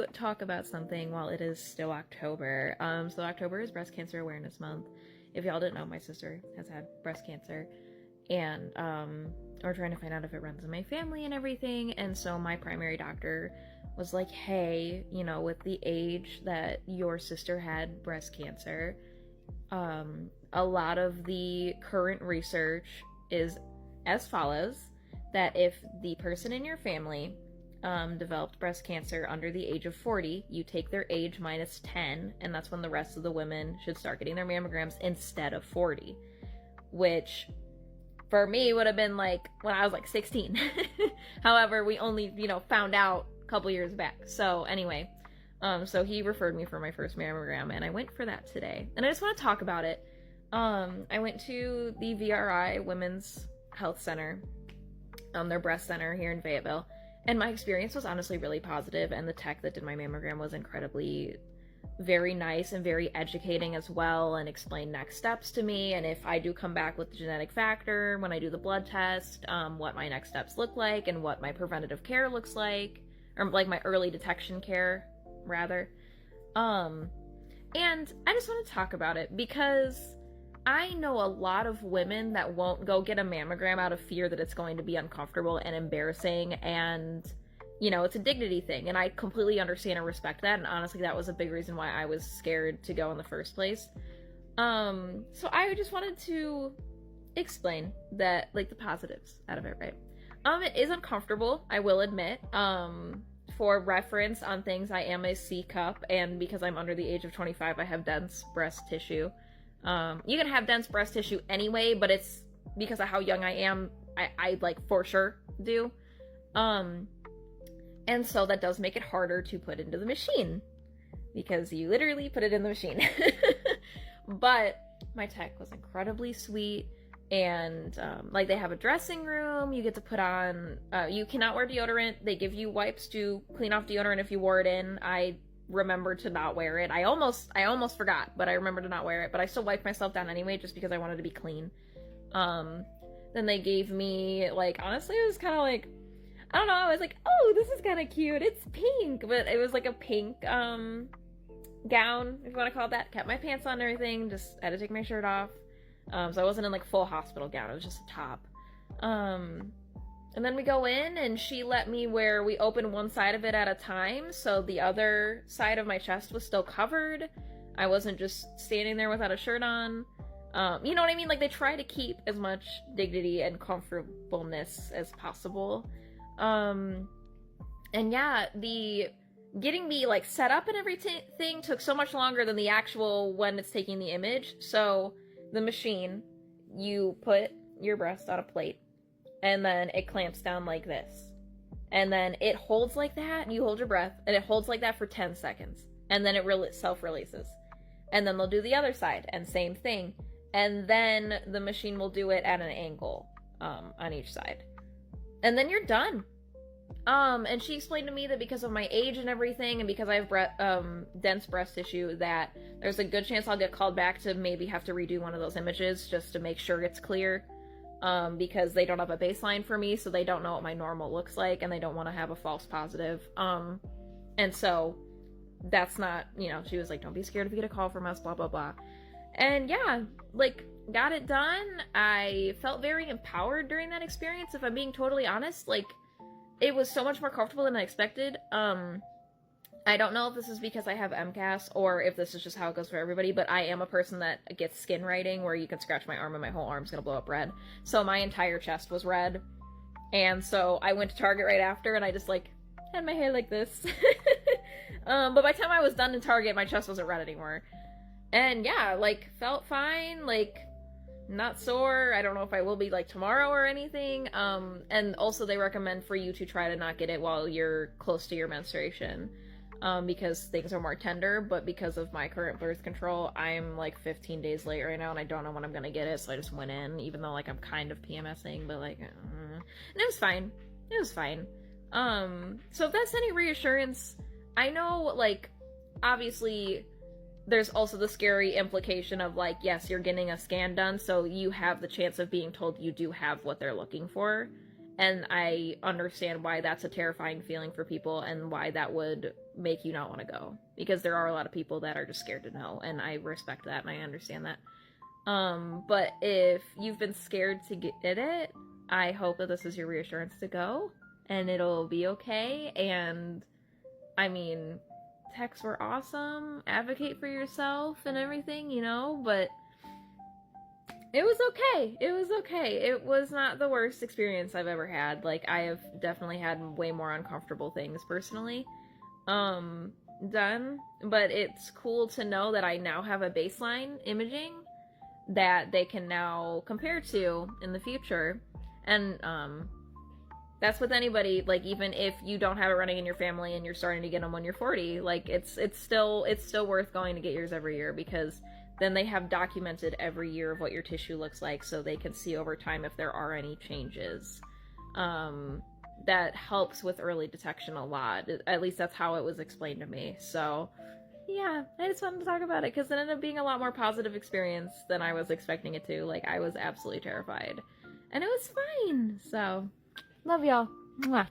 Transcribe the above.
to talk about something while it is still October. So October is Breast Cancer Awareness Month. If y'all didn't know, my sister has had breast cancer, and we're trying to find out if it runs in my family and everything. And so my primary doctor was like, hey, you know, with the age that your sister had breast cancer, a lot of the current research is as follows, that if the person in your family developed breast cancer under the age of 40, you take their age minus 10, and that's when the rest of the women should start getting their mammograms instead of 40, which for me would have been like when I was like 16. However, we only, found out a couple years back. So anyway, so he referred me for my first mammogram, and I went for that today. And I just want to talk about it. I went to the VRI Women's Health Center, their breast center here in Fayetteville, and my experience was honestly really positive, and the tech that did my mammogram was incredibly very nice and very educating as well, and explained next steps to me, and if I do come back with the genetic factor when I do the blood test, what my next steps look like, and what my preventative care looks like, or like my early detection care, rather. And I just want to talk about it because I know a lot of women that won't go get a mammogram out of fear that it's going to be uncomfortable and embarrassing, and it's a dignity thing, and I completely understand and respect that, and honestly that was a big reason why I was scared to go in the first place. So I just wanted to explain that, like, the positives out of it, right? It is uncomfortable, I will admit. For reference on things, I am a C cup, and because I'm under the age of 25, I have dense breast tissue. You can have dense breast tissue anyway, but it's because of how young I am, I like for sure do. And so that does make it harder to put into the machine, because you literally put it in the machine. But my tech was incredibly sweet, and like, they have a dressing room, you get to put on, you cannot wear deodorant, they give you wipes to clean off deodorant if you wore it in. I remember to not wear it. I almost forgot, but I remember to not wear it, but I still wiped myself down anyway just because I wanted to be clean. Then they gave me, like, honestly it was kind of like, I don't know, I was like, oh, this is kind of cute, it's pink, but it was like a pink gown, if you want to call it that. Kept my pants on and everything, just had to take my shirt off. So I wasn't in like full hospital gown, it was just a top. And then we go in, and she let me we open one side of it at a time, so the other side of my chest was still covered. I wasn't just standing there without a shirt on. You know what I mean? Like, they try to keep as much dignity and comfortableness as possible. And yeah, the getting me, like, set up and everything took so much longer than the actual when it's taking the image. So the machine, you put your breast on a plate, and then it clamps down like this, and then it holds like that, and you hold your breath, and it holds like that for 10 seconds, and then it self-releases, and then they'll do the other side, and same thing, and then the machine will do it at an angle on each side, and then you're done. And she explained to me that because of my age and everything, and because I have dense breast tissue, that there's a good chance I'll get called back to maybe have to redo one of those images just to make sure it's clear. Because they don't have a baseline for me, so they don't know what my normal looks like, and they don't want to have a false positive. And so that's not, she was like, don't be scared if you get a call from us, blah, blah, blah. And yeah, like, got it done. I felt very empowered during that experience, if I'm being totally honest. Like, it was so much more comfortable than I expected. I don't know if this is because I have MCAS or if this is just how it goes for everybody, but I am a person that gets skin writing, where you can scratch my arm and my whole arm's gonna blow up red. So my entire chest was red. And so I went to Target right after, and I just, like, had my hair like this. But by the time I was done in Target, my chest wasn't red anymore. And yeah, like, felt fine, like, not sore. I don't know if I will be, like, tomorrow or anything. And also they recommend for you to try to not get it while you're close to your menstruation. Because things are more tender, but because of my current birth control, I'm like 15 days late right now, and I don't know when I'm gonna get it, so I just went in, even though, like, I'm kind of PMSing, but, like, and it was fine. It was fine. So if that's any reassurance, I know, like, obviously, there's also the scary implication of, like, yes, you're getting a scan done, so you have the chance of being told you do have what they're looking for, And I understand why that's a terrifying feeling for people and why that would make you not want to go. Because there are a lot of people that are just scared to know, and I respect that and I understand that. But if you've been scared to get it, I hope that this is your reassurance to go, and it'll be okay. And I mean, techs were awesome. Advocate for yourself and everything, you know, but it was okay. It was okay. It was not the worst experience I've ever had. Like, I have definitely had way more uncomfortable things personally done, but it's cool to know that I now have a baseline imaging that they can now compare to in the future. And that's with anybody, like, even if you don't have it running in your family and you're starting to get them when you're 40, like, it's still worth going to get yours every year, because then they have documented every year of what your tissue looks like, so they can see over time if there are any changes. That helps with early detection a lot. At least that's how it was explained to me. So yeah, I just wanted to talk about it because it ended up being a lot more positive experience than I was expecting it to. Like, I was absolutely terrified, and it was fine. So love y'all. Mwah.